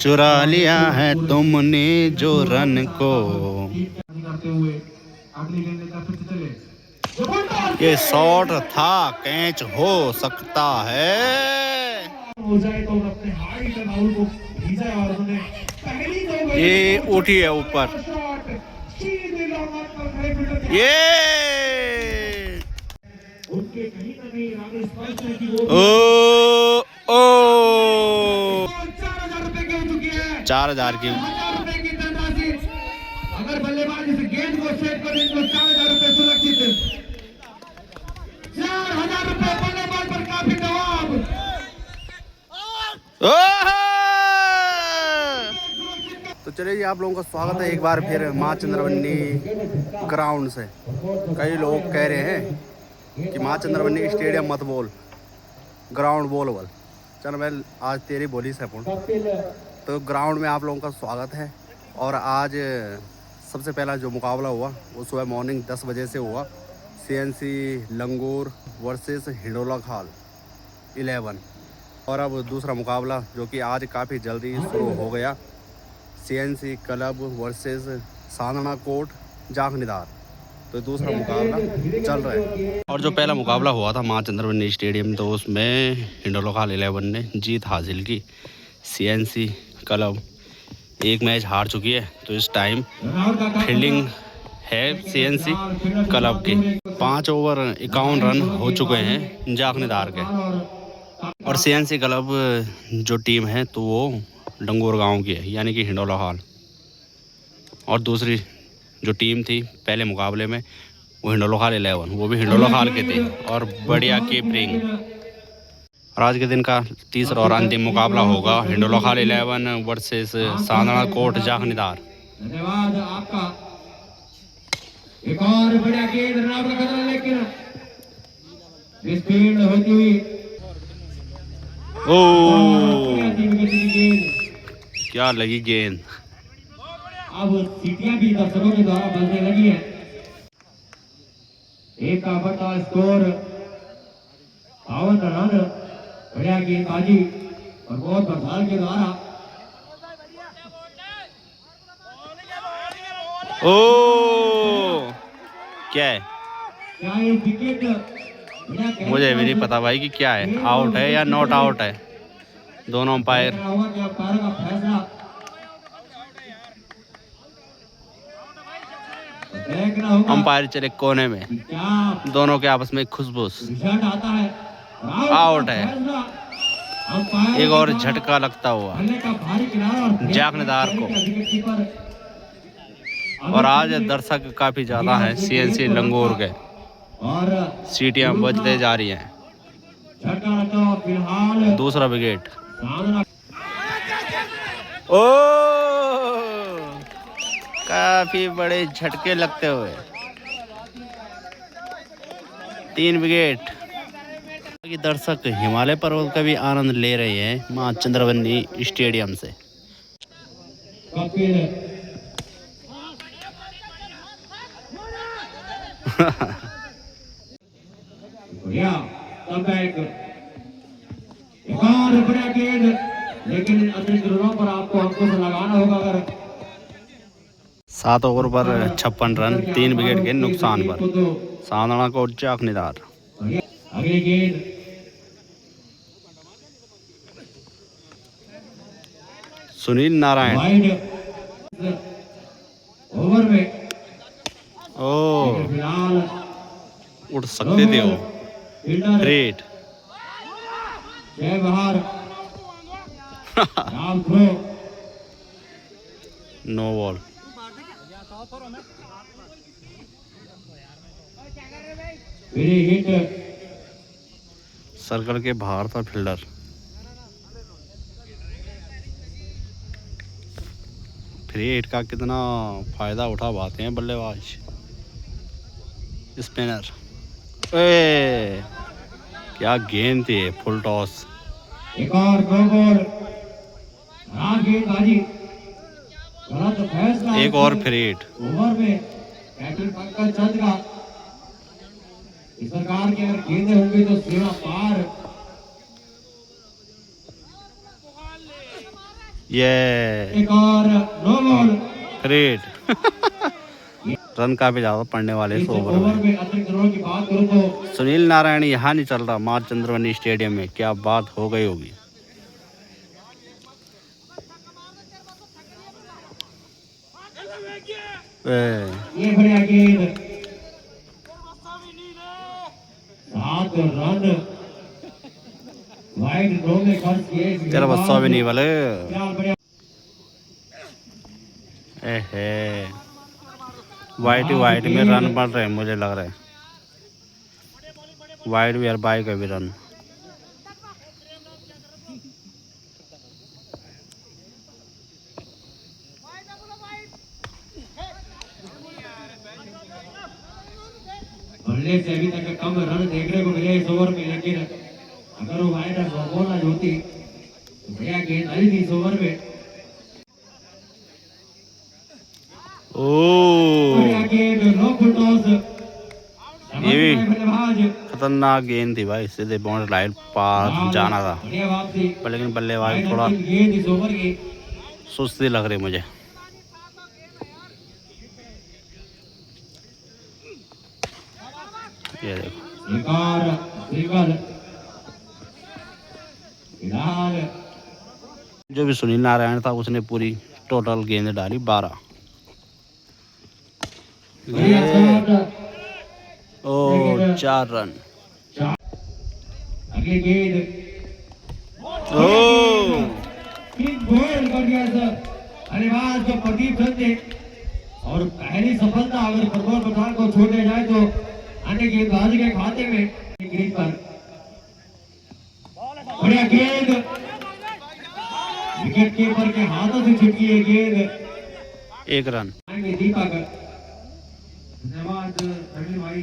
चुरा लिया है तुमने जो रन को। ये शॉट था, कैच हो सकता है। ये उठी है ऊपर। ये ओ ओ 4,000 की। अगर बल्लेबाज इस गेंद को सेट कर दें तो 4,000 रुपए सुरक्षित। 4,000 रुपए बल्लेबाज पर काफी दबाव। तो चलिए जी, आप लोगों का स्वागत है एक बार फिर माँ चंद्रवनी ग्राउंड से। कई लोग कह रहे हैं कि माँ चंद्रवनी स्टेडियम मत बोल, ग्राउंड बोल बोल। चल मैं आज तेरी बोली से पूर्ण। तो ग्राउंड में आप लोगों का स्वागत है। और आज सबसे पहला जो मुकाबला हुआ वो सुबह मॉर्निंग 10 बजे से हुआ। CNC लंगूर वर्सेस हिंडोला खाल 11। और अब दूसरा मुकाबला जो कि आज काफ़ी जल्दी शुरू हो गया, CNC क्लब वर्सेस सांदना कोट जाखनीदार। तो दूसरा मुकाबला चल रहा है। और जो पहला मुकाबला हुआ था माँ चंद्रवनी स्टेडियम, तो उसमें हिंडोला खाल 11 ने जीत हासिल की। CNC क्लब एक मैच हार चुकी है। तो इस टाइम फील्डिंग है CNC क्लब की। 5 ओवर 51 रन हो चुके हैं जाखनीदार के। और CNC क्लब जो टीम है तो वो लंगूर गांव की है, यानी कि हिंडोला खाल। और दूसरी जो टीम थी पहले मुकाबले में वो हिंडोला खाल 11, वो भी हिंडोला खाल के थे। और बढ़िया कीपरिंग। और आज के दिन का तीसरा और अंतिम मुकाबला होगा हिंडोला खाल 11 वर्सेस सांदना कोट जाखनीदार। धन्यवाद आपका। एक और बढ़िया गेंद रन का खतरा, लेकिन स्पीड होती हुई क्या लगी गेंद। अब सीटियां भी दर्शकों के द्वारा बजने लगी है। एक का बढ़ता स्कोर 52 रन। बढ़िया गेंदबाजी और बहुत बरसाल के द्वारा। ओ क्या है, क्या ये विकेट मुझे भी नहीं पता भाई कि क्या है, आउट है या नॉट आउट है। दोनों अंपायर अंपायर चले कोने में, दोनों के आपस में खुशबूस। आउट है। एक और झटका लगता हुआ जाखनीदार को। और आज दर्शक काफी ज्यादा है CNC लंगूर के। सीटियां बजते जा रही हैं। दूसरा विकेट। ओ काफी बड़े झटके लगते हुए 3 विकेट। दर्शक हिमालय पर्वत का भी आनंद ले रहे हैं माँ चंद्रवनी स्टेडियम से। लेकिन अतिरिक्त रनों पर आपको अंकों से लगाना होगा। अगर 7 ओवर पर 56 रन 3 विकेट के नुकसान पर सांदना कोट जाखनीदार। अगली गेंद सुनील नारायण। ओवर में ओ उठ सकते थे वो। ग्रेट। जय बहार राम throw. No ball. Hit circle के बाहर था फील्डर। फ्री हिट का कितना फायदा उठा पाते हैं बल्लेबाज स्पिनर। क्या गेंद थी, फुल टॉस। एक और नो बॉल। गेंदबाजी गलत फैसला। एक और फ्री हिट। ओवर में कैप्टन पंकज चंद का इस प्रकार की अगर गेंदें होंगी तो सीमा पार। ये एक और नो बॉल। ग्रेट रन काफी ज्यादा पड़ने वाले इस ओवर ओवर में। में अतिरिक्त रनों की बात करूं तो सुनील नारायण यहाँ नहीं चल रहा माँ चंद्रवनी स्टेडियम में, क्या बात हो गई होगी। ये बढ़िया गेंद 7 रन वाइड ड्रॉ में खर्च किए। तेरा बस्सा भी नहीं वाले। बढ़िया वाइट में रन बढ़ रहे हैं मुझे लग रहा है। वाइट भी और बाई का भी रन। बल्ले से अभी तक कम रन देखने को मिले इस ओवर में, लेकिन अगर वो वाइड बॉल ना होती तो बढ़िया गेंद आई थी इस ओवर में। बढ़िया गेंद नो फुल टॉस। ये भी बल्लेबाज खतरनाक गेंद थी भाई, सीधे बाउंड्री लाइन पार जाना था, बढ़िया वापसी। पर लेकिन बल्लेबाज वाइड थोड़ा गेंद इस ओवर की सुस्ती लग रही मुझे। ये देखो एक और सिंगल। फिलहाल जो भी सुनील नारायण था उसने पूरी टोटल गेंद डाली 12। बढ़िया शॉट। ओ 4 रन। अगली गेंद ओ तीन गोल कर दिया सर बल्लेबाज जो प्रदीप चंद। और पहली सफलता अगर प्रमोद पठान को छोड़े जाए तो अन्य गेंदबाज के खाते में गेंद पर। बढ़िया गेंद विकेट कीपर के हाथों से छुटकी है गेंद। 1 रन। दीपक धन्यवाद रवि भाई।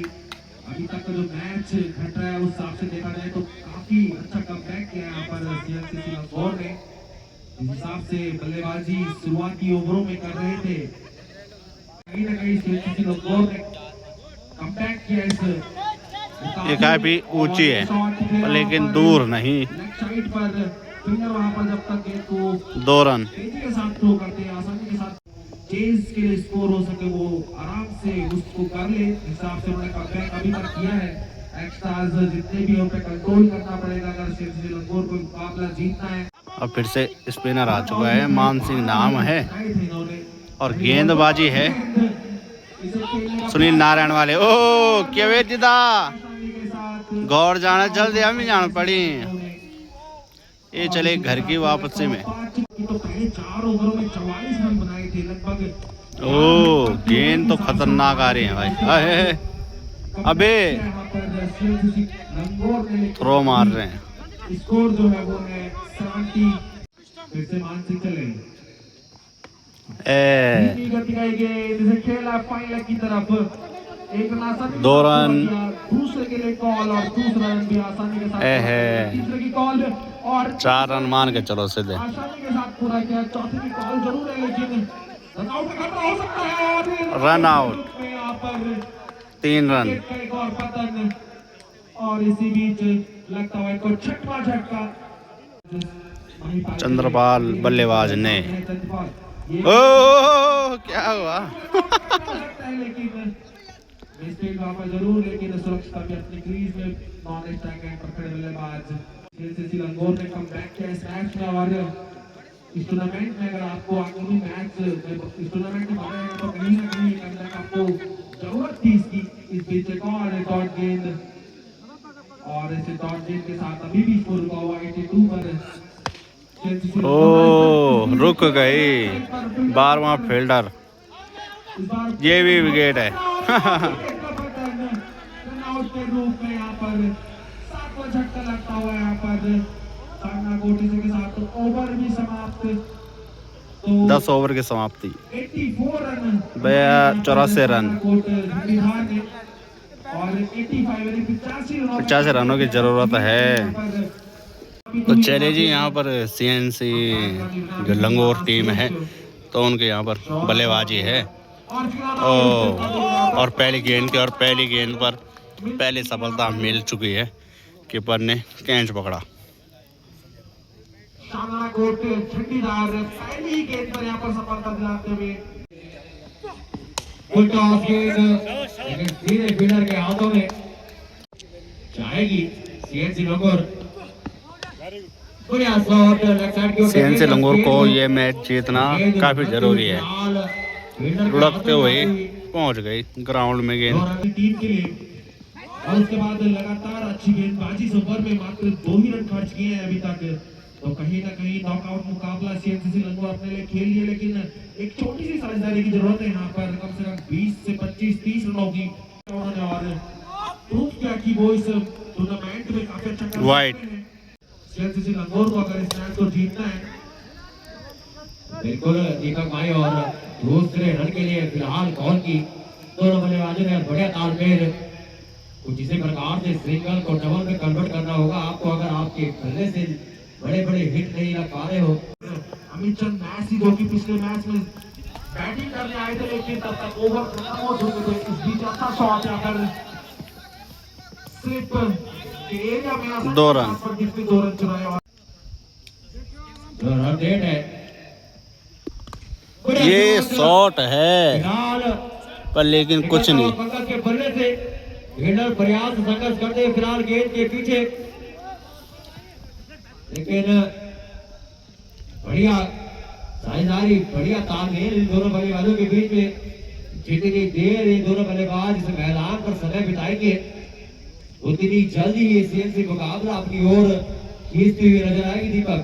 अभी तक का जो मैच घट रहा है उस हिसाब से देखा जाए तो काफी अच्छा कमबैक किया यहाँ पर सीएलसीसी लखनऊ ने। इस हिसाब से बल्लेबाजी शुरुआती ओवरों में कर रहे थे, कहीं ना कहीं सीएलसीसी लखनऊ ने कमबैक किया। इस ये काफी ऊंची है पर लेकिन दूर नहीं। साइड पर फिंगर वहां पर जब तक गेंद को 2 रन। तेजी के साथ थ्रो करते हैं, आसानी के साथ चेज के लिए स्कोर हो सके वो आराम से उसको कर ले। हिसाब से उन्होंने कमबैक अभी तक किया है। एक्स्ट्राज जितने भी उन पे कंट्रोल करना पड़ेगा अगर सीएलसीसी लखनऊ को मुकाबला जीतना है। अब फिर से स्पिनर आ चुका है, मान सिंह नाम है और गेंदबाजी है सुनील नारायण वाले। ओ क्या वे दिदा गौर जाना जल्दी हम ही जाना पड़ी। ये चले घर की वापसी में। तो पहले 4 ओवरों में 44 रन बनाए थे लगभग। ओ गेंद तो खतरनाक आ रही है भाई। अबे थ्रो मार रहे हैं। स्कोर जो है वो है 70। फिर से मानसिक चले गति का गेंद खेला फाइनल की तरफ। एक 2 रन। दूसरे के लिए कॉल और दूसरा रन भी आसानी के साथ। तीसरे की कॉल और 4 रन मान के चलो सीधे। आसानी के साथ पूरा किया। चौथे की कॉल जरूर है लेकिन रन आउट का खतरा हो सकता है। और रन आउट में यहाँ पर 3 रन। एक और पतन और इसी बीच लगता है को छठवां झटका चंद्रपाल बल्लेबाज ने। ओ क्या हुआ। लेकिन मिस्टेक वहां पर जरूर, लेकिन सुरक्षा भी अपनी क्रीज में नॉन स्ट्राइक एंड पर खड़े बल्लेबाज सीएलसीसी लखनऊ ने कमबैक किया इस मैच में। और इस टूर्नामेंट में अगर आपको आगे भी मैच इस टूर्नामेंट में भाग तो कहीं ना कहीं कमबैक आपको जरूरत थी इसकी। इस बीच एक और डॉट गेंद और इस डॉट गेंद के साथ अभी भी स्कोर रुका हुआ 82 पर। ओ रुक गई 12वां फील्डर। ये भी विकेट है। के रूप में यहाँ पर 7वां झटका लगता हुआ यहाँ पर सामना कोटी के साथ ओवर भी समाप्त। 10 ओवर की समाप्ति। 84 रन 84 रन और 85 रनों की जरूरत है। तो चले जी यहाँ पर सीएनसी जो लंगोर टीम है तो उनके यहाँ पर बल्लेबाजी है और पहली गेंद पर पहली सफलता मिल चुकी है। कीपर ने कैच पकड़ा। शानदार कोर्ट छठीदार पहली गेंद पर यहाँ पर सफलता दिलाते हुए फुल टॉस गेंद लेकिन सीधे फील्डर के हाथों में जाएगी सीएनसी लंगोर। सीएनसी लंगोर को ये मैच जीतना काफी जरूरी है। लुढ़कते हुए पहुंच गई ग्राउंड में गेंद। टीम के लिए और उसके बाद लगातार अच्छी गेंदबाजी इस ओवर में मात्र 2 ही रन खर्च किए हैं अभी तक। तो कहीं ना कहीं नॉकआउट मुकाबला सीएनसी लंगोर अपने लिए खेल लिए, लेकिन एक छोटी सी समझदारी की जरूरत है यहाँ पर। कम से कम 20 से 25-30 रनों की और प्रूफ किया कि वो इस टूर्नामेंट में काफी अच्छा कर वाइड सीएनसी लंगोर को अगर इस मैच को जीतना है। बिल्कुल दीपक भाई, और दूसरे रन के लिए फिलहाल कॉल की दोनों बल्लेबाजों ने बढ़िया तालमेल कुछ इसी प्रकार से सिंगल को डबल में कन्वर्ट करना होगा आपको अगर आपके पहले से बड़े बड़े हिट नहीं लग पा रहे हो। अमित चंद मैसी जो कि पिछले मैच में बैटिंग करने आए थे लेकिन तब तक ओवर खत्म हो चुके थे। इस बीच अच्छा शॉट यहाँ पर स्लिप के एरिया में 2 रन पर जिसने 2 रन चुराए और रन रेट है। ये शॉट है पर लेकिन कुछ नहीं। के बल्ले से फील्डर प्रयास संघर्ष करते हैं फिलहाल गेंद के पीछे, लेकिन बढ़िया साझेदारी बढ़िया तालमेल इन दोनों बल्लेबाजों के बीच में। जितनी देर इन दोनों बल्लेबाज इस मैदान पर समय बिताएंगे उतनी जल्दी ये सीएनसी मुकाबला अपनी ओर खींचती हुई नजर आएगी। दीपक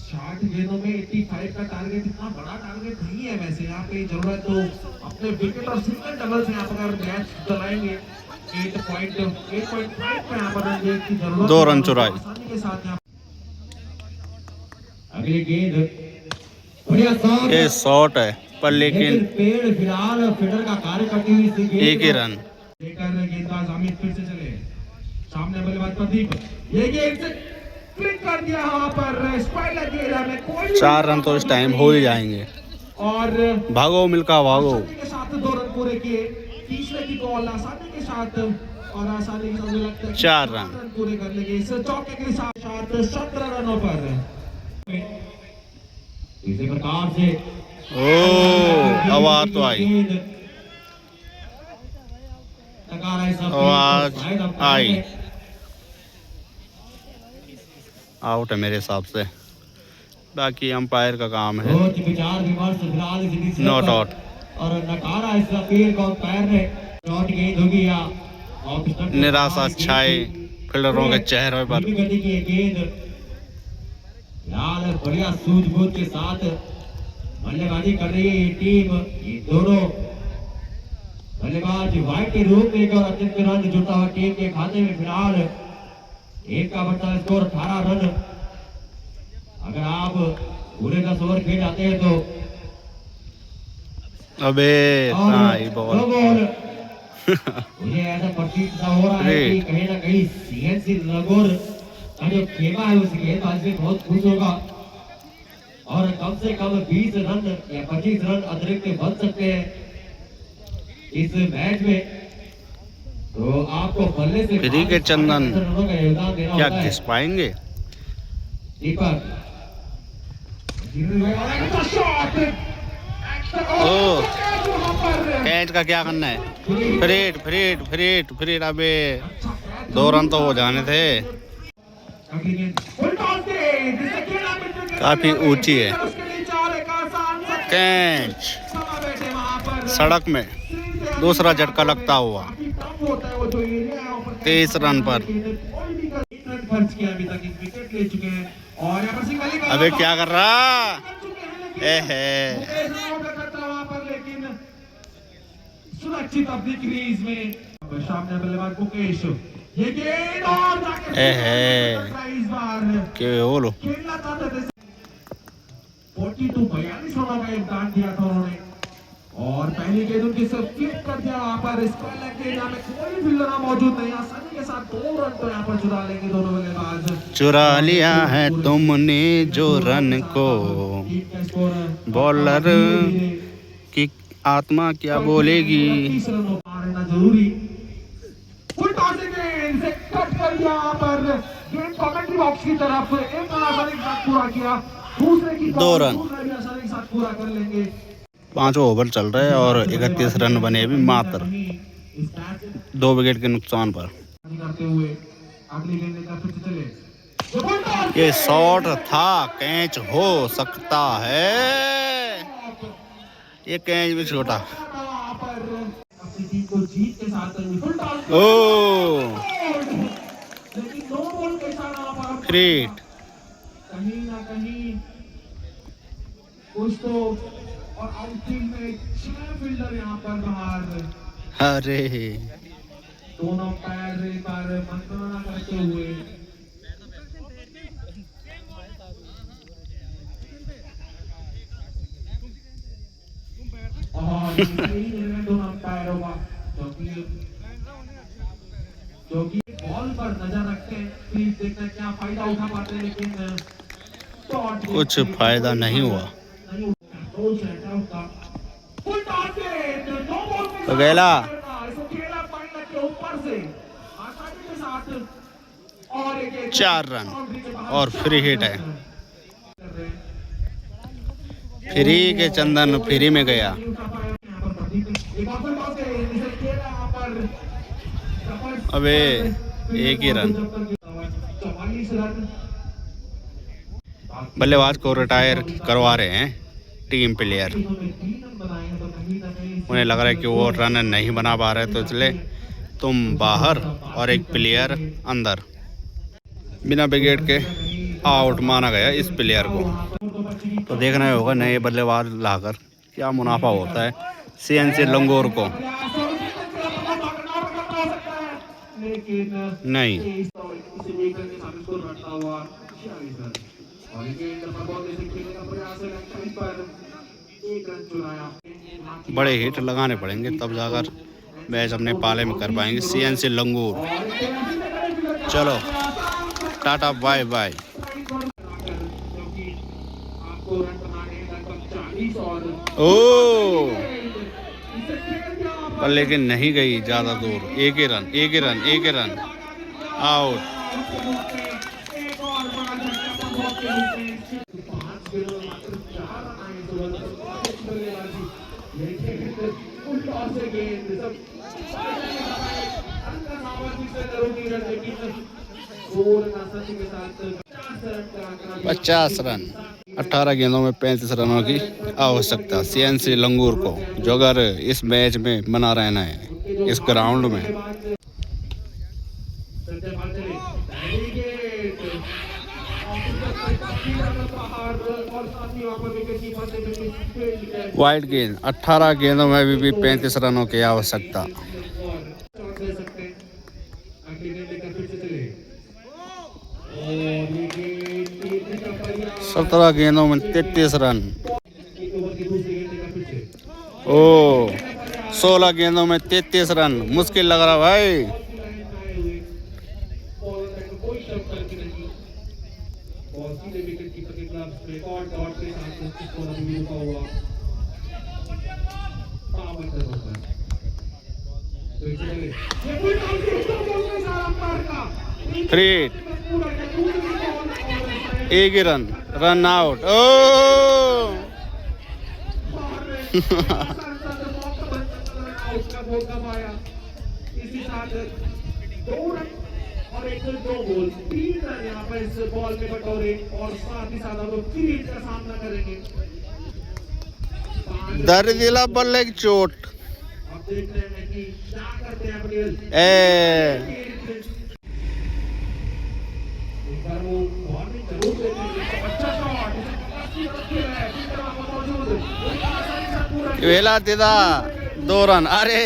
60 गेंदों में 85 का टारगेट इतना बड़ा टारगेट नहीं है वैसे। यहाँ पे जरूरत तो अपने विकेट और सिंगल डबल से यहाँ पर मैच चलाएंगे 8.5 पे यहाँ पर की जरूरत 2 रन चुराए। के साथ अगली गेंद बढ़िया शॉट, ये शॉट है पर लेकिन पेड़ फिलहाल फील्डर का कार्य करती हुई एक ही रन। लेकर गेंदबाज अमित फिर से चले सामने बल्लेबाज प्रदीप, ये गेंद से क्लिक कर दिया वहां पर स्पाइक लगी एरिया में। कोई 4 रन तो इस टाइम हो ही जाएंगे। और भागो मिल्खा भागो। के साथ 2 रन पूरे किए। तीसरे की बॉल आसानी के साथ और आसानी के साथ लगता है 4 रन पूरे कर लेंगे इस चौके के साथ 17 रनों पर। इसी प्रकार से आवाज तो आई, आवाज आई। आउट है मेरे हिसाब से, बाकी अंपायर का काम है। नॉट आउट और नकारा इस अपील को अंपायर ने नॉट गेंद होगी या निराशा छाई फील्डरों के चेहरे पर। गेंद लाल बढ़िया सूझबूझ के साथ बल्लेबाजी कर रही है ये टीम। ये दोनों बल्लेबाज वाइड के रूप में एक और अतिरिक्त रन जुटा हुआ टीम के खाते में फिलहाल एक का बढ़ता स्कोर 18 रन। अगर आप पूरे 10 ओवर खेल जाते हैं तो अबे बॉल मुझे ऐसा प्रतीत हो रहा है कि कहीं ना कहीं सीएनसी लंगोर का जो खेमा है उस गेंदबाज में बहुत खुश होगा और कम से कम 20 रन या 25 रन अतिरिक्त बन सकते हैं इस मैच में। तो आपको बल्ले से फ्री के चंदन क्या घिस पाएंगे? दीपक कैच का क्या करना है? फ्रीड अबे 2 रन तो हो जाने थे। काफी ऊंची है कैच, सड़क में दूसरा झटका लगता हुआ 23 रन पर। अबे क्या कर रहा है? सुरक्षित अपनी क्रीज में सामने बल्लेबाज मुकेश, ये गेंद और इस बार के बोलो 42-42 रनों का योगदान दिया था उन्होंने और पहली गेंद उनकी सिर्फ फ्लिप कर दिया वहां पर। स्क्वायर लेग के यहाँ में कोई फील्डर मौजूद नहीं, आसानी के साथ 2 रन तो यहाँ पर चुरा लेंगे दोनों बल्लेबाज। चुरा लिया है तुमने जो रन को, बॉलर की आत्मा क्या बोलेगी? जरूरी फुल टॉस गेंद से कट कर यहाँ पर गेंद कमेंट्री बॉक्स की तरफ एक रन आसानी के साथ पूरा किया, दूसरे की 2 रन। दूसरा भी आसानी के साथ पूरा कर लेंगे। 5 ओवर चल रहे हैं और 31 रन बने अभी मात्र, इस मैच 2 विकेट के नुकसान पर। करते हुए अगली गेंद लेकर फिर से चले। ये शॉट था, कैच हो सकता है, ये कैच भी छोटा। अपनी टीम को जीत के साथ फुल टॉस, ओ लेकिन नो बॉल के इशारा पर फ्री हिट। कहीं ना कहीं कुछ तो, और आउटफील्ड में 6 फील्डर यहाँ पर बाहर, अरे दोनों पैर एक बार मंत्रणा करते हुए। और दोनों पैरों का जो कि बॉल पर नजर रखते हैं, प्लीज देखते हैं क्या फायदा उठा पाते हैं, लेकिन कुछ फायदा नहीं हुआ। तो गैला ऊपर से आसानी के साथ और 4 रन और फ्री हिट है। फ्री के चंदन फ्री में गया। अबे एक ही रन। बल्लेबाज को रिटायर करवा रहे हैं टीम प्लेयर। उन्हें लग रहा है कि वो रन नहीं बना पा रहे, तो इसलिए तुम बाहर और एक प्लेयर अंदर। बिना विकेट के आउट माना गया इस प्लेयर को। तो देखना होगा नए बल्लेबाज लाकर क्या मुनाफा होता है सीएनसी लंगोर को। नहीं, बड़े हिट लगाने पड़ेंगे तब जाकर मैच अपने पाले में कर पाएंगे सीएनसी लंगूर। चलो टाटा बाय बाय। ओ पर लेकिन नहीं गई ज़्यादा दूर। एक ही रन, एक ही रन, एक ही रन, आउट। पचास रन 18 गेंदों में 35 रनों की आवश्यकता सीएनसी लंगूर को, जो अगर इस मैच में बना रहना है इस ग्राउंड में। वाइड गेंद 18 गेंदों में अभी भी 35 रनों की आवश्यकता। 17 गेंदों में 33 रन। ओ 16 गेंदों में 33 रन, मुश्किल लग रहा भाई। फ्री एक ही रन, रन आउट। ओ इसी साथ 2 रन और एक 2 बॉल 3 रन यहाँ पर इस बॉल में बटोरे, और साथ ही साथ हम फ्री हिट का सामना करेंगे। दर्द दिला बल्ले की चोट। अब देखते हैं कि क्या करते हैं प्लेयर। एक बार वो वार्निंग जरूर देते हैं। अच्छा शॉट, वेला दिदा 2 रन। अरे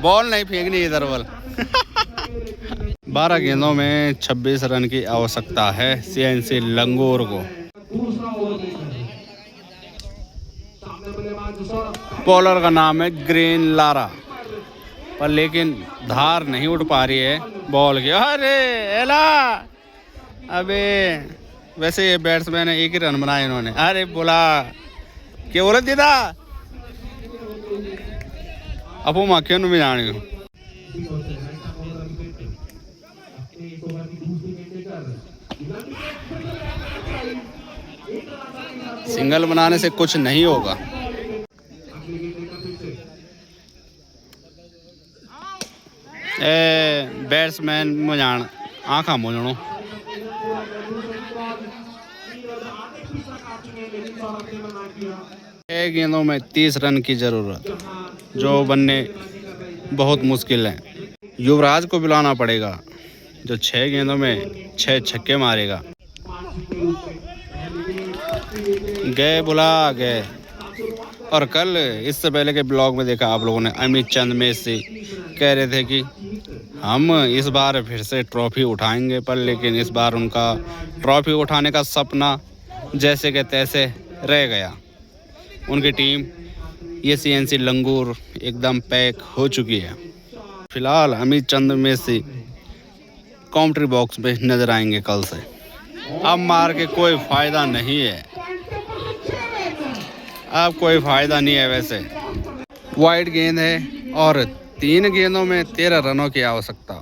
बॉल नहीं फेंकनी इधर बॉल। 12 गेंदों में 26 रन की आवश्यकता है सीएनसी लंगूर को। बॉलर का नाम है ग्रीन लारा, पर लेकिन धार नहीं उठ पा रही है बॉल की। अरे एला, अबे वैसे ये बैट्समैन है, एक ही रन बनाए इन्होंने। अरे बोला क्या बोला दीदा अपू माँ क्यों नहीं जानी हो। सिंगल बनाने से कुछ नहीं होगा। ए बैट्समैन मुझाण आँखा मुझणो। 6 गेंदों में 30 रन की जरूरत, जो बनने बहुत मुश्किल है। युवराज को बुलाना पड़ेगा, जो 6 गेंदों में 6 छक्के मारेगा। गए बुला गए। और कल इससे पहले के ब्लॉग में देखा आप लोगों ने, अमित चंद में से कह रहे थे कि हम इस बार फिर से ट्रॉफी उठाएंगे, पर लेकिन इस बार उनका ट्रॉफी उठाने का सपना जैसे के तैसे रह गया। उनकी टीम ये CNC लंगूर एकदम पैक हो चुकी है। फिलहाल अमित चंद में से कॉमेंट्री बॉक्स में नजर आएंगे कल से। अब मार के कोई फ़ायदा नहीं है, अब कोई फ़ायदा नहीं है। वैसे वाइड गेंद है और 3 गेंदों में 13 रनों की आवश्यकता,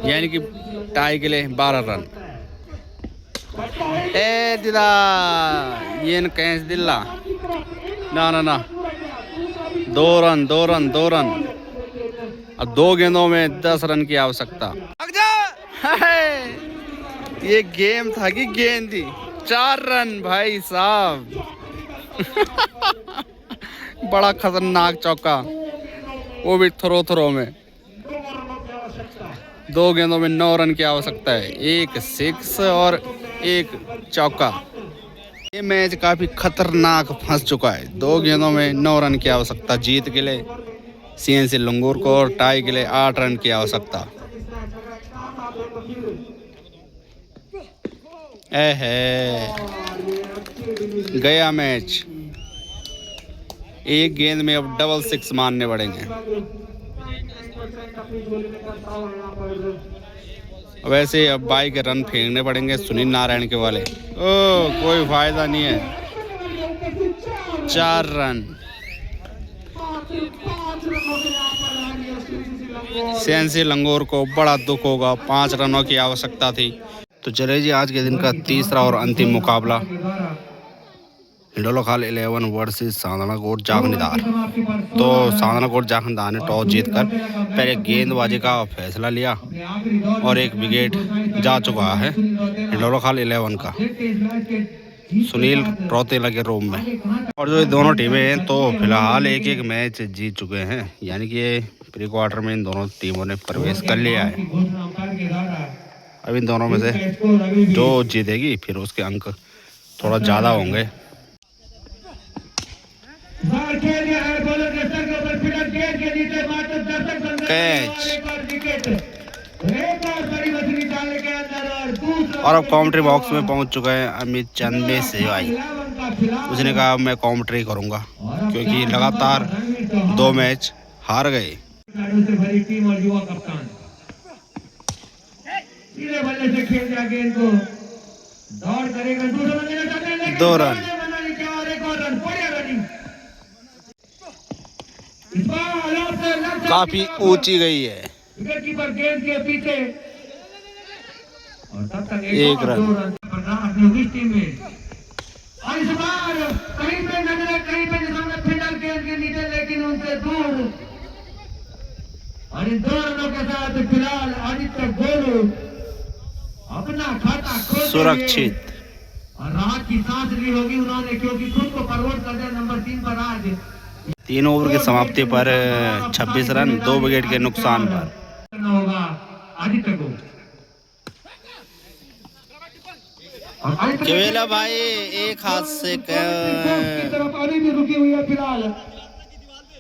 यानी कि टाई के लिए 12 रन। ए दिदा ये न कैच दिल्ला ना ना ना 2 रन 2 रन 2 रन। अब 2 गेंदों में 10 रन की आवश्यकता। ये गेम था कि गेंद थी? 4 रन भाई साहब। बड़ा खतरनाक चौका, वो भी थ्रो में। 2 गेंदों में 9 रन की आवश्यकता है, 1 6 और 1 चौका। ये मैच काफ़ी खतरनाक फंस चुका है। 2 गेंदों में 9 रन की आवश्यकता जीत के लिए CNC लंगूर को, और टाई के लिए 8 रन की आवश्यकता। गया मैच। 1 गेंद में अब डबल 6 मारने पड़ेंगे। वैसे अब 22 के रन फेंकने पड़ेंगे सुनील नारायण के वाले। ओ कोई फायदा नहीं है, 4 रन। CNC लंगूर को बड़ा दुख होगा, 5 रनों की आवश्यकता थी। तो चले जी, आज के दिन का तीसरा और अंतिम मुकाबला हिंडोलाखाल 11 वर्सेस सांदनाकोट जाखनीदार। तो सांदनाकोट जाखनीदार ने टॉस जीतकर पहले गेंदबाजी का फैसला लिया और 1 विकेट जा चुका है हिंडोलाखाल 11 का, सुनील रौतेला के रूम में। और जो ये दोनों टीमें हैं तो फिलहाल 1-1 मैच जीत चुके हैं, यानी कि प्री क्वार्टर में इन दोनों टीमों ने प्रवेश कर लिया है। अब इन दोनों में से जो जीतेगी फिर उसके अंक थोड़ा ज़्यादा होंगे। कैच। और अब कॉमेंट्री बॉक्स में पहुंच चुका है अमित चंद में से भाई। उसने कहा मैं कॉमेंट्री करूंगा, क्योंकि लगातार 2 मैच हार गए। सीधे बल्ले से खेल दिया गेंद को, दौड़ करेगा, 2 रन। काफी ऊंची गई है, विकेटकीपर गेंद के पीछे, और तब तक 1 रन। टीम में और इस बार कहीं पे नजर, कहीं पे सामने फिडल गेंद के नीचे, लेकिन उनसे दूर। और इन 2 रनों के साथ फिलहाल आदित्य गोलू अपना खाता सुरक्षित और राहत की सांस ली होगी उन्होंने, क्योंकि खुद को फॉरवर्ड कर दिया नंबर 3 पर। आज 3 ओवर की समाप्ति पर 26 रन 2 विकेट के नुकसान पर होगा आदित्य को। केवला भाई एक हाथ से तरफ अभी भी रुकी हुई है फिलहाल,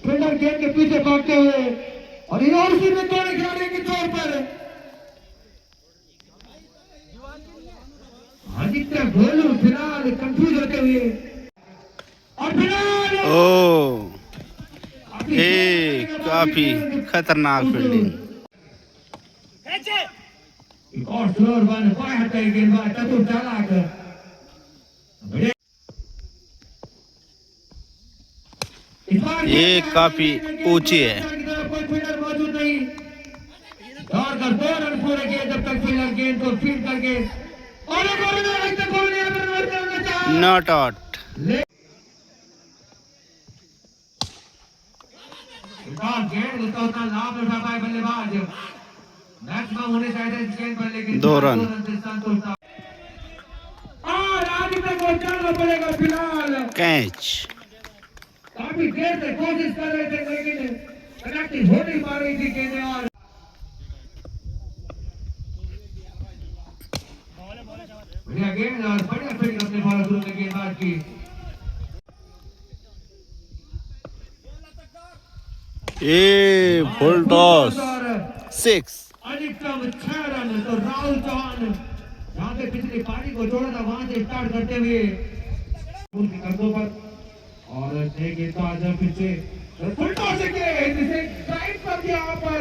फील्डर गेंद के पीछे भागते हुए, और इसी में दोनों खिलाड़ी के तौर पर आदित्य गोलू फिलहाल कंफ्यूज होते हुए, और फिलहाल काफी खतरनाक फील्डिंग। एक और स्लोर वन बाएं हाथ की गेंदबाज चतुर चालाक, ये काफी ऊंची है। कोई फील्डर मौजूद नहीं, दौड़ कर 2 रन पूरे किए जब तक फील्डर गेंद को फील्ड करके, और नॉट आउट। बल्लेबाज मैक्सिमम होने चाहिए गेंद पर, लेकिन 2 रन। और आगे तक पहुंचाना पड़ेगा फिलहाल। कैच। काफी देर से कोशिश कर रहे थे, लेकिन कनेक्टिंग हो नहीं पा रही थी गेंदें। और बढ़िया गेंद और बढ़िया फील्डिंग अपने भारत ने गेंदबाज की। ये फुल टॉस 6। अधिकतम 6 रन। तो राहुल चौहान जहां से पिछली पारी को जोड़ा था, वहां से स्टार्ट करते हुए उनके कंधों पर, और गेंदबाज फिर से फुल टॉस जिसे ड्राइव कर दिया। यहाँ पर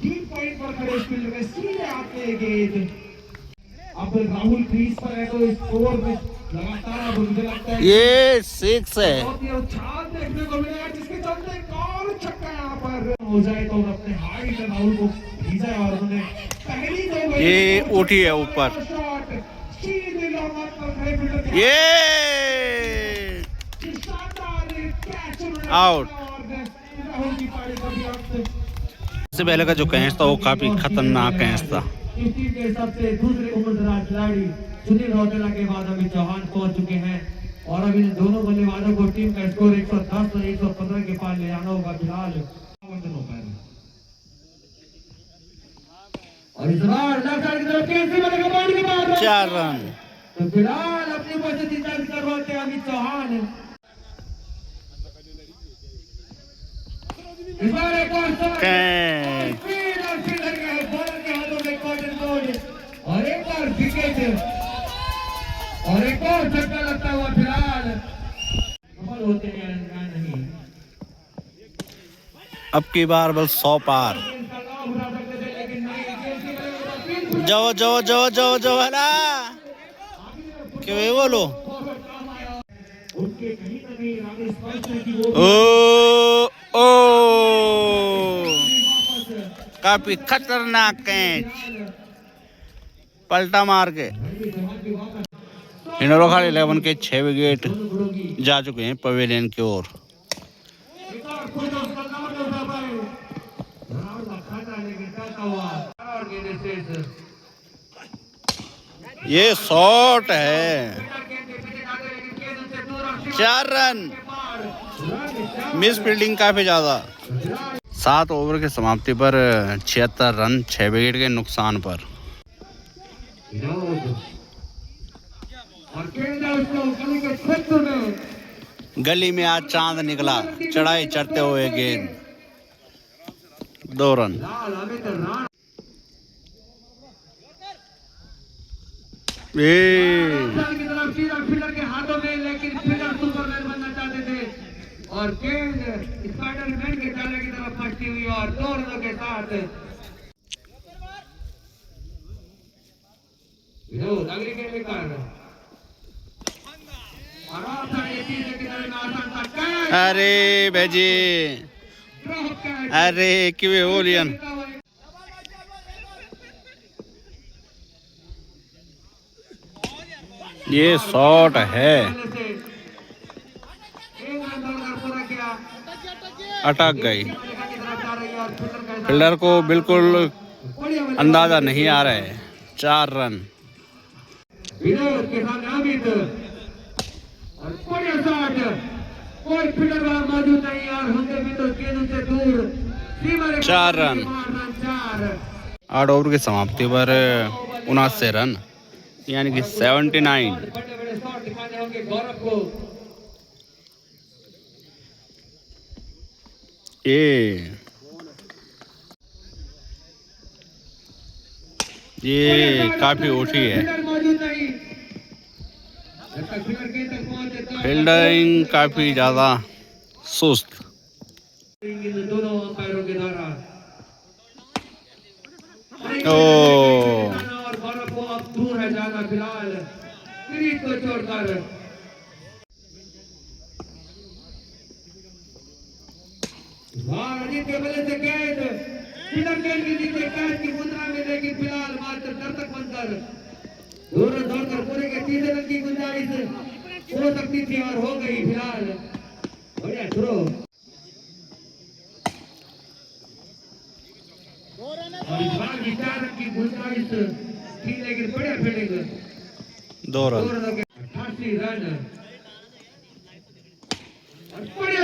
डीप पॉइंट पर खड़े फील्ड में सीधे आते गेंद। अब राहुल क्रीज पर है, तो स्कोर में लगातार अब मुझे लगता है ये 6 है। बहुत ही उछाल देखने को मिलेगा, जिसके चलते एक और छक्का यहाँ पर हो जाए तो अपने हाइट राहुल को भेजा है। और उन्होंने पहली 2 गेंद ये उठी है ऊपर। शॉट सीधे लॉन्ग ऑन पर खड़े फील्डर के ये शानदार कैच उन्होंने आउट। और राहुल की पारी का भी अंत। इससे पहले का जो कैच था वो काफी खतरनाक कैच था। इस टीम के सबसे दूसरे उम्रदराज खिलाड़ी सुनील रौतेला के बाद अमित चौहान पहुंच चुके हैं, और अब इन दोनों बल्लेबाजों को टीम का स्कोर 110 और 115 के पार ले जाना होगा फिलहाल। और इस बार लेफ्ट साइड की तरफ कैसे बनेगा बॉल के बाद 4 रन। तो फिलहाल अपनी उपस्थिति दर्ज करवाते हैं अमित चौहान। इस बार एक और शॉट कैच। और फील्डर के बॉलर के हाथों में कॉटन बॉल, और एक और विकेट, और एक और छक्का लगता हुआ फिलहाल। सफल होते हैं या नहीं। अब की बार बस 100 पार। जाओ जाओ जाओ जाओ जाओ हला क्यों बोलो। ओ काफी खतरनाक कैच, पलटा मार के। इन खाली 11 के 6 विकेट जा चुके हैं पवेलियन की ओर। ये शॉट है। 4 रन। मिस फील्डिंग काफी ज्यादा। 7 ओवर की समाप्ति पर 76 रन 6 विकेट के नुकसान पर। गली में आज चांद निकला, चढ़ाई चढ़ते हुए गेंद। 2 रन। फील्डर के हाथों में, लेकिन फील्डर सुपरमैन बनना चाहते थे, और गेंद स्पाइडरमैन के जाले की तरफ फंसती हुई, और 2 रनों के साथ अगली गेंद लेकर अरे भेजी, अरे क्यों ओलियन। ये शॉट है, अटक गई। फील्डर को बिल्कुल अंदाजा नहीं आ रहा है। 4 रन। विनोद के सामने अमित, और बढ़िया शॉट, कोई फील्डर वहां मौजूद नहीं, और हमने भी तो गेंद से दूर। 4 रन। 8 ओवर की समाप्ति पर 79 रन, यानी कि 79। बड़े बड़े शॉट दिखाने होंगे गौरव को। ये काफी ऊँची है। फील्डिंग काफी ज्यादा सुस्त। दोनों अंपायरों के द्वारा ओ और गौरव को अब दूर है जाना फिलहाल क्रीज को छोड़कर। अजीत के बल्ले से गेंद फील्डर गेंद के नीचे कैच की मुद्रा में, लेकिन फिलहाल मात्र दर्शक बनकर दौड़कर पूरे के 3 रन की गुंजाइश हो सकती थी और हो गई फिलहाल। बढ़िया थ्रो और इस बार विचार की गुंजाइश थी लेकिन बढ़िया फील्डिंग 2 रन 88 रन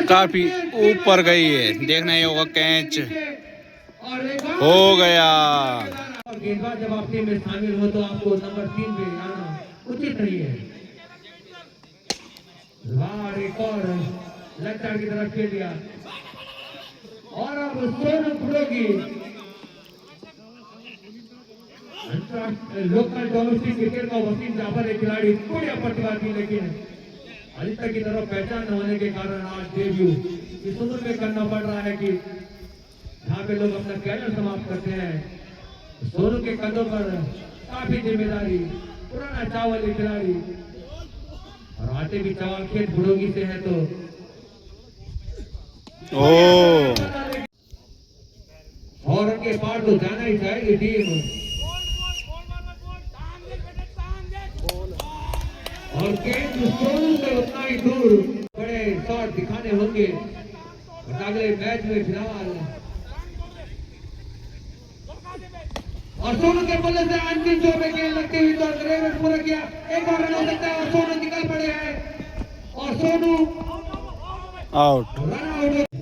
काफी ऊपर गई है, देखना ही होगा कैच हो गया। और गेंदबाज जब आप टीम में शामिल हो तो आपको नंबर 3 पे आना उचित नहीं है। एक और लक्ष्य की तरफ खेल दिया और अब सोनू पुरोगी लोकल डोमेस्टिक क्रिकेट का वसीम जाफर एक खिलाड़ी बढ़िया पटवा थी, लेकिन अभी तक की तरफ पहचान न होने के कारण आज डेब्यू इस उम्र में करना पड़ रहा है कि जहाँ पे लोग अपना कैरियर समाप्त करते हैं। सोनू के कंधों पर काफी जिम्मेदारी, पुराना चावल खिलाड़ी और आते भी चावल खेत बुड़ोगी से है तो और उनके पार तो जाना ही चाहेगी टीम। और गेंद सोनू से उतना ही दूर बड़े शॉट दिखाने होंगे अगले मैच में फिलहाल। और सोनू के बल्ले से अंतिम जो में गेंद लगती हुई तो रेवेट पूरा किया, एक और रन हो सकता है और सोनू निकल पड़े हैं और सोनू आउट।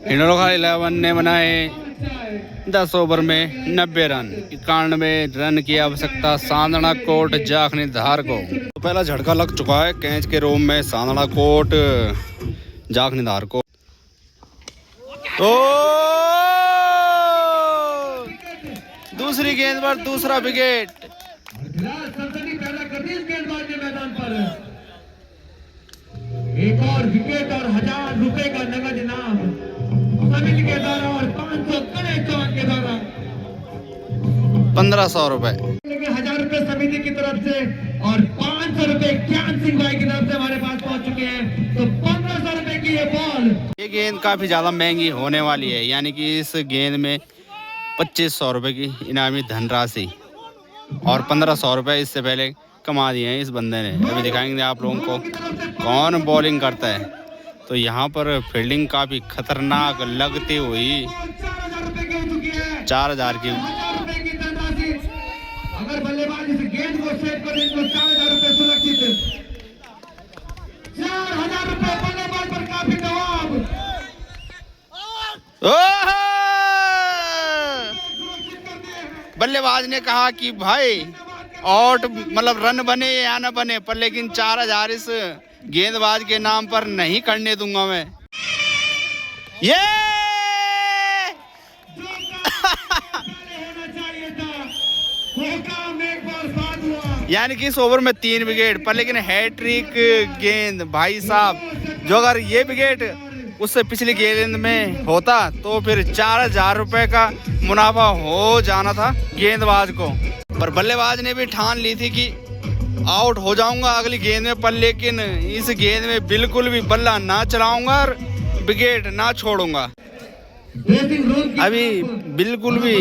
इन लोगों का 11 ने बनाए 10 ओवर में 90 रन, 91 रन की आवश्यकता सांदना कोट जाखनी धार को। तो पहला झटका लग चुका है कैच के रूम में सांदना कोट जाखनी धार को। तो दूसरी गेंद पर दूसरा विकेट। मैदान पर एक और विकेट और 1000 रुपए का नगद इनाम समिति के द्वारा और 500 कड़े चौक के द्वारा 1500 रुपए, लेकिन 1000 रुपए समिति की तरफ से और 500 रुपए ज्ञान सिंह भाई की तरफ से हमारे पास पहुंच चुके हैं। तो 1500 रुपए की ये बॉल, ये गेंद काफी ज्यादा महंगी होने वाली है, यानी कि इस गेंद में 2500 रुपए की इनामी धनराशि और 1500 रुपए इससे पहले कमा दिए हैं इस बंदे ने। अभी दिखाएंगे आप लोगों को कौन बॉलिंग करता है। तो यहाँ पर फील्डिंग काफी खतरनाक लगती हुई 4000 की। अगर बल्लेबाज इस गेंद को सेव कर दे तो 4000 रुपए सुरक्षित। 4000 रुपए बल्लेबाज पर काफी दबाव। बल्लेबाज ने कहा कि भाई आउट मतलब रन बने या न बने पर, लेकिन 4000 इस गेंदबाज के नाम पर नहीं करने दूंगा मैं। ये यानी कि इस ओवर में 3 विकेट पर, लेकिन हैट्रिक गेंद भाई साहब। जो अगर ये विकेट उससे पिछली गेंद में होता तो फिर 4000 रुपए का मुनाफा हो जाना था गेंदबाज को। पर बल्लेबाज ने भी ठान ली थी कि आउट हो जाऊंगा अगली गेंद में, पर लेकिन इस गेंद में बिल्कुल भी बल्ला ना चलाऊंगा और विकेट ना छोड़ूंगा। अभी बिल्कुल भी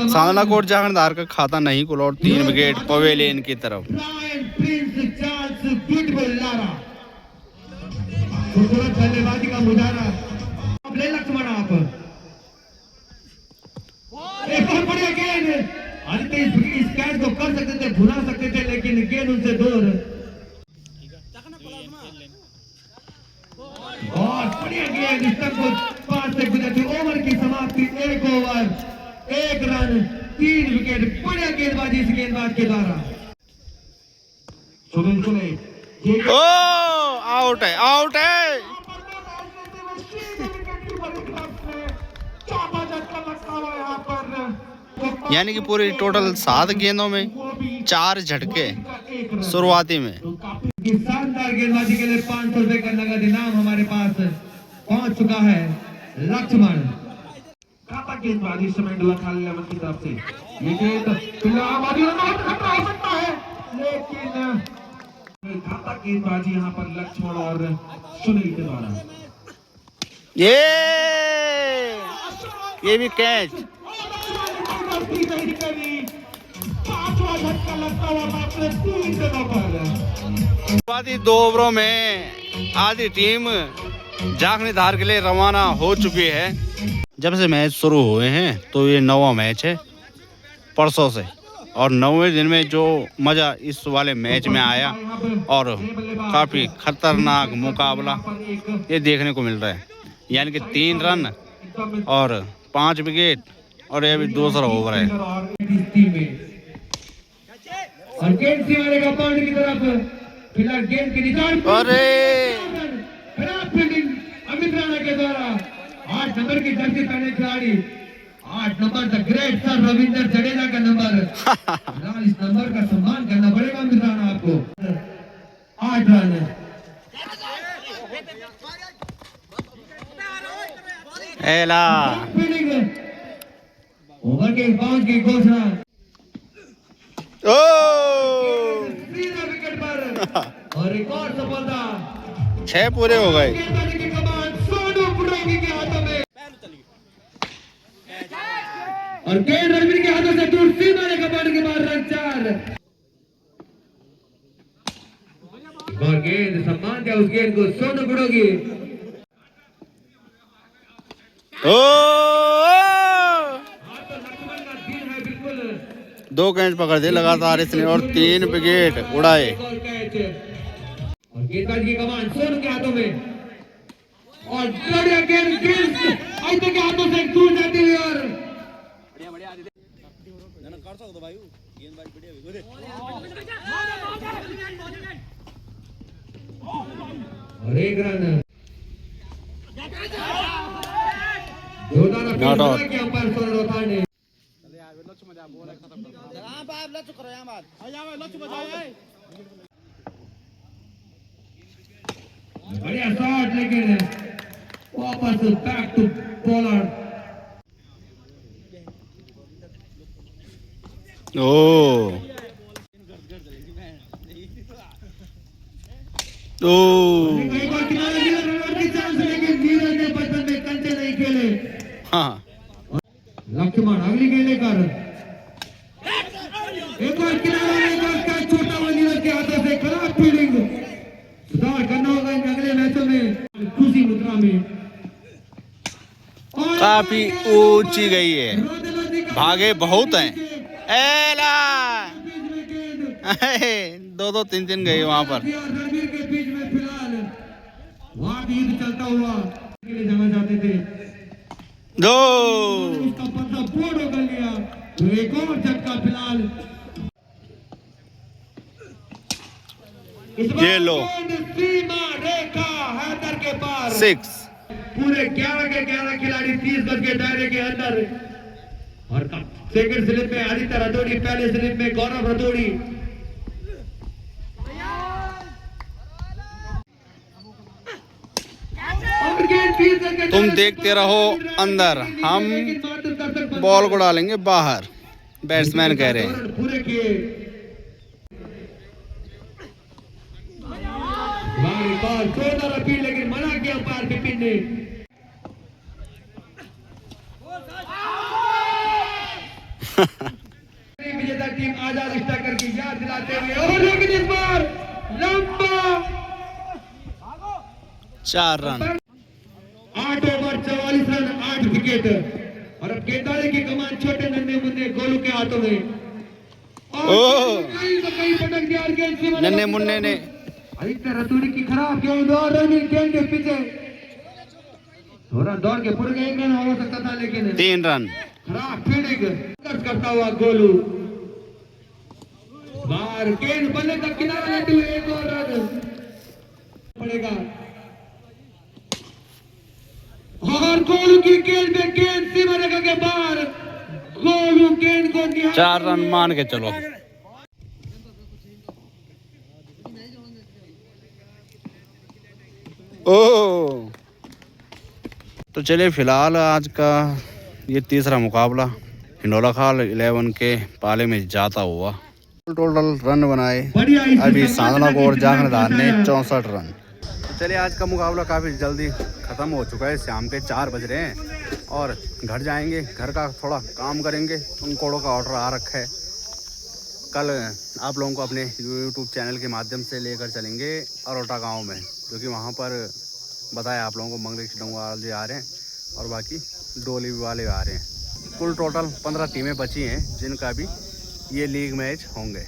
सांदना कोट जाखनदार का खाता नहीं खुला और 3 विकेट पवेलियन की तरफ। बल्लेबाजी का मुजाहरा लक्ष्मण आप एक बहुत बढ़िया गेंद। आदित्य इस कैच को कर सकते थे, भुला सकते थे, लेकिन गेंद उनसे दूर। बहुत बढ़िया गेंद स्टंप को पास से गुजरती। ओवर की समाप्ति 1 ओवर 1 रन 3 विकेट। बढ़िया गेंदबाजी इस गेंदबाज के द्वारा। सुने ओ आउट है, आउट है। यानी कि पूरी टोटल 7 गेंदों में 4 झटके शुरुआती में। शानदार गेंदबाजी के लिए 500 रुपए का नगद इनाम हमारे पास पहुंच चुका है। लक्ष्मण खाता गेंदबाजी समय खाली की तरफ से ये गेंद खतरा हो सकता है, लेकिन खाता गेंदबाजी यहाँ पर लक्ष्मण और सुनील के द्वारा। ये भी कैच। पांचवा झटका लगता हुआ मात्र 3 जगह पर। शुरुआती 2 ओवरों में आधी टीम जाखनी धार के लिए रवाना हो चुकी है। जब से मैच शुरू हुए हैं तो ये 9वां मैच है परसों से, और 9वें दिन में जो मज़ा इस वाले मैच में आया और काफ़ी खतरनाक मुकाबला ये देखने को मिल रहा है। यानी कि 3 रन और 5 विकेट, और ये अभी दूसरा ओवर है। और गेंद से आएगा बाउंड्री की तरफ, फिलहाल गेंद के निशान अरे खराब फील्डिंग अमित राणा के द्वारा। 8 नंबर की जर्सी पहने खिलाड़ी, 8 number the great sir Ravindra Jadeja का नंबर। फिलहाल इस नंबर का सम्मान करना पड़ेगा अमित राणा आपको। 8 रन एला फील्डिंग, ओवर के बाउंस की घोषणा। ओ सीधा विकेट पर और एक और सफलता। 6 पूरे हो गए। गेंदबाजी की कमान सोनू पुरोगी के हाथों में, और गेंद रणवीर के हाथों से दूर सीधा लेकर बाउंड्री के बाहर, रन 4। और गेंद सम्मान दिया उस गेंद को सोनू पुरोगी। ओ दिन है बिल्कुल, 2 कैच पकड़ दिए लगातार इसने और 3 विकेट उड़ाए। और गेंदबाजी की कमान सोनू के हाथों में, और बढ़िया गेंद आयते के हाथों से दूर जाती हुई, और 1 run. Not out. Umpire Sonu Rotha ने बढ़िया शॉट, लेकिन वापस बैक टू बॉलर। ओ ओ एक और किनारे नीरज की चांस, लेकिन नीरज ने बचपन में कंचे नहीं खेले। हाँ लक्ष्मण अगली गेंद लेकर एक और किनारा लेकर कैच छोटा हुआ नीरज के हाथों से। खराब फील्डिंग, सुधार करना होगा इन अगले मैचों में। खुशी मुद्रा में काफी ऊंची गई है, भागे बहुत हैं। एला 2-2 3-3 गई वहां पर। रणवीर के बीच में फिलहाल वहां भी युद्ध चलता हुआ के लिए जाना चाहते थे, दो उसका पत्ता बोर्ड कर लिया, तो एक और झटका फिलहाल। इस बार ये लो। गेंद सीमा रेखा हैदर के पार। 6 पूरे 11 के 11 खिलाड़ी 30 गज के दायरे के अंदर, और सेकंड स्लिप में आदित्य रतोड़ी, पहले स्लिप में गौरव रतोड़ी। और गेंद 30 गज के तुम दायरे देखते रहो अंदर, हम बॉल को डालेंगे बाहर, बैट्समैन कह रहे हैं। पूरे किए बार जोरदार अपील, लेकिन मना किया अंपायर बिपिन ने। विजेता टीम आजाद स्ट्राइकर की याद दिलाते हुए, और लेकिन इस बार लंबा 4 रन। 8 ओवर 44 रन 8 विकेट, और अब गेंदबाजी की कमान छोटे नन्हे मुन्ने गोलू के हाथों में। ओह! कहीं पटक दिया, और गेंद सीमा नन्हे मुन्ने ने आदित्य रतूड़ी की खराब गेंद, और रनिंग गेंद के पीछे थोड़ा दौड़ के पूरे एक रन हो सकता था, लेकिन 3 रन। खराब फील्डिंग करता हुआ गोलू। बाहर गेंद बल्ले तक किनारा लेते हुए एक और रन पड़ेगा, और गोलू की गेंद में गेंद सीमा रेखा के बाहर। गोलू गेंद को 4 रन मान के चलो। ओ तो चलिए, फिलहाल आज का ये तीसरा मुकाबला हिंडोला खाल 11 के पाले में जाता हुआ। टोटल रन बनाए अभी साधना को और जाखनदार ने 64 रन। तो चलिए, आज का मुकाबला काफ़ी जल्दी ख़त्म हो चुका है। शाम के 4 बज रहे हैं और घर जाएंगे, घर का थोड़ा काम करेंगे। उन कोड़ों का ऑर्डर आ रखा है, कल आप लोगों को अपने यूट्यूब चैनल के माध्यम से लेकर चलेंगे अरोटा गांव में, जो कि वहाँ पर बताया आप लोगों को मंगलेश डोंगवाल जी आ रहे हैं और बाकी डोली वाले आ रहे हैं। कुल टोटल 15 टीमें बची हैं जिनका भी ये लीग मैच होंगे।